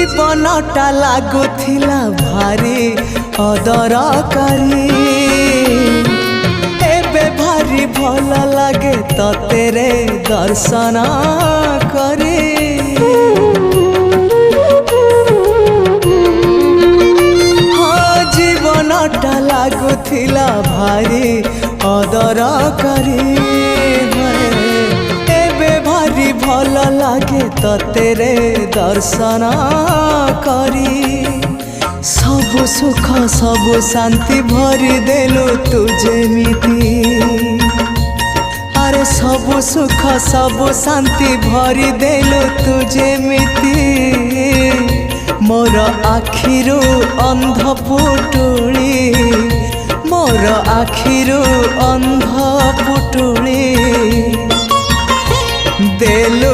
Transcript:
जीवनटा लागुथिला भारी अदरकारी एबे भारी भल लागे तेरे दर्शन करे। हाँ जीवनटा लागुथिला भारी अदरकारी भारी भल लागे तेरे दर्शन करी। सबु सुख सबु शांति भरी देलु तू जेमिति अरे सबु सुख सबु शांति भरी देलु तू जेमिति मोर आखिरु अंध पुटुली मोर आखिरु अंध पुटुली देलु